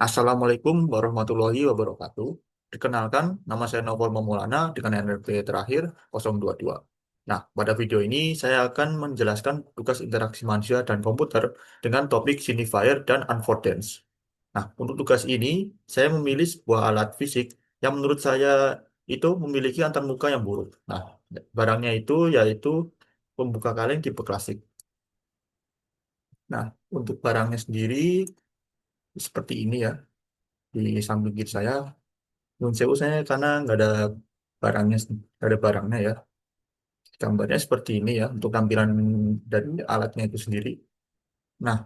Assalamualaikum warahmatullahi wabarakatuh. Perkenalkan, nama saya Novel Mamulana dengan NRP terakhir 022. Nah, pada video ini saya akan menjelaskan tugas interaksi manusia dan komputer dengan topik signifier dan unfordance. Nah, untuk tugas ini, saya memilih sebuah alat fisik yang menurut saya itu memiliki antarmuka yang buruk. Nah, barangnya itu yaitu pembuka kaleng tipe klasik. Nah, untuk barangnya sendiri seperti ini ya, di samping kiri saya. Nun sewu saya karena barangnya, nggak ada barangnya ya. Gambarnya seperti ini ya untuk tampilan dari alatnya itu sendiri. Nah,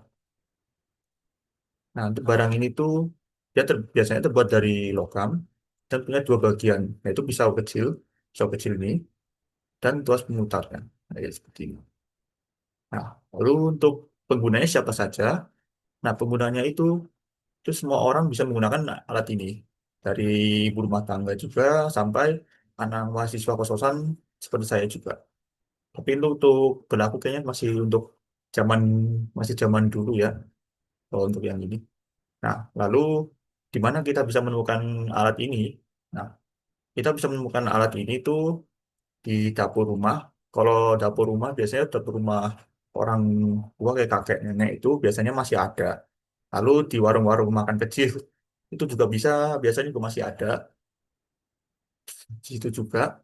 untuk barang ini tuh biasanya terbuat dari logam dan punya dua bagian, yaitu pisau kecil ini dan tuas pemutarnya. Nah, ya, seperti ini. Nah, lalu untuk penggunanya siapa saja? Nah, penggunanya itu semua orang bisa menggunakan alat ini. Dari ibu rumah tangga juga sampai anak mahasiswa kos-kosan seperti saya juga. Tapi untuk berlaku kayaknya zaman masih zaman dulu ya kalau untuk yang ini. Nah, lalu di mana kita bisa menemukan alat ini? Nah, kita bisa menemukan alat ini tuh di dapur rumah. Kalau dapur rumah biasanya dapur rumah orang tua kayak kakek nenek itu biasanya masih ada. Lalu di warung-warung makan kecil itu juga biasanya juga masih ada di situ juga.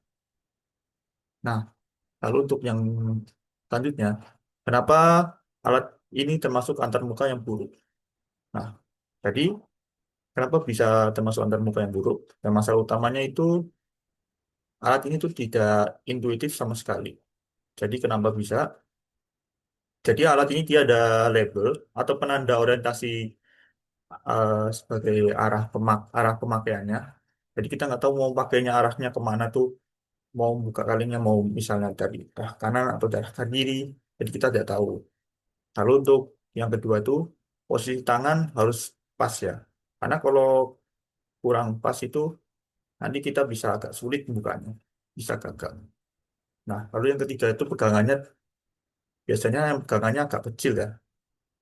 Nah, lalu untuk yang selanjutnya, kenapa alat ini termasuk antarmuka yang buruk? Nah, jadi kenapa bisa termasuk antarmuka yang buruk? Dan masalah utamanya itu alat ini tuh tidak intuitif sama sekali. Jadi kenapa bisa? Jadi alat ini dia ada label atau penanda orientasi sebagai arah pemakaiannya. Jadi kita nggak tahu mau pakainya arahnya kemana tuh, mau buka kalengnya mau misalnya dari arah kanan atau dari arah kiri. Jadi kita tidak tahu. Lalu untuk yang kedua itu posisi tangan harus pas ya. Karena kalau kurang pas itu nanti kita bisa agak sulit membukanya, bisa gagal. Nah, lalu yang ketiga itu biasanya yang pegangannya agak kecil ya.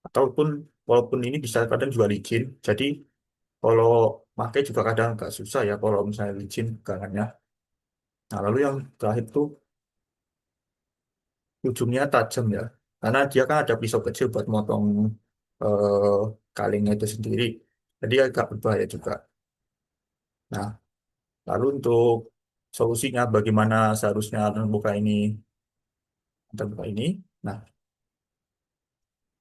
Ataupun walaupun ini bisa kadang juga licin, jadi kalau pakai juga kadang agak susah ya kalau misalnya licin pegangannya. Nah, lalu yang terakhir itu ujungnya tajam ya. Karena dia kan ada pisau kecil buat motong eh, kalengnya itu sendiri. Jadi agak berbahaya juga. Nah, lalu untuk solusinya bagaimana seharusnya terbuka ini. Nah,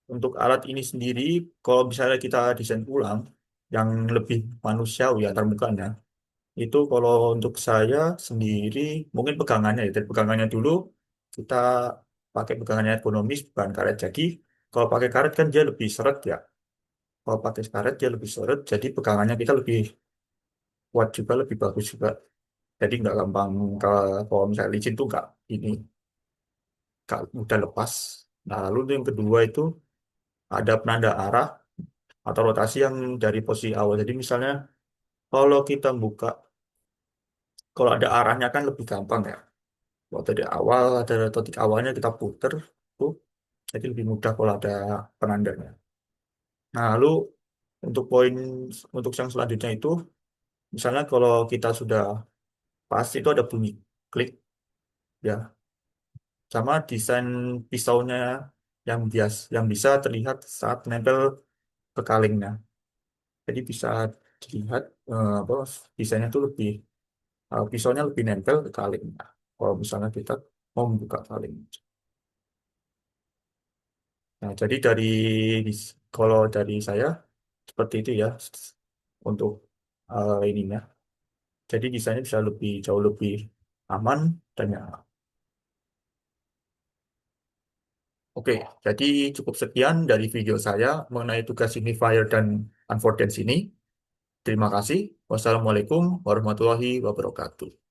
untuk alat ini sendiri, kalau misalnya kita desain ulang yang lebih manusiawi antarmukanya, itu kalau untuk saya sendiri mungkin pegangannya ya, dari pegangannya dulu kita pakai pegangannya ergonomis bukan karet. Jadi kalau pakai karet kan dia lebih seret ya. Kalau pakai karet dia lebih seret, jadi pegangannya kita lebih kuat juga, lebih bagus juga. Jadi nggak gampang kalau misalnya licin tuh ini nggak mudah lepas. Nah, lalu yang kedua itu ada penanda arah atau rotasi yang dari posisi awal. Jadi misalnya kalau kita buka, kalau ada arahnya kan lebih gampang ya. Waktu dari awal ada titik awalnya kita puter, tuh, jadi lebih mudah kalau ada penandanya. Nah, lalu untuk untuk yang selanjutnya itu, misalnya kalau kita sudah pas itu ada bunyi klik ya, sama desain pisaunya yang bisa terlihat saat nempel ke kalengnya. Jadi bisa dilihat apa desainnya itu pisaunya lebih nempel ke kaleng. Nah, kalau misalnya kita mau membuka kaleng. Nah, jadi kalau dari saya seperti itu ya untuk ininya. Jadi desainnya bisa jauh lebih aman dan nyaman. Oke, jadi cukup sekian dari video saya mengenai tugas signifier dan unforcance ini. Terima kasih. Wassalamualaikum warahmatullahi wabarakatuh.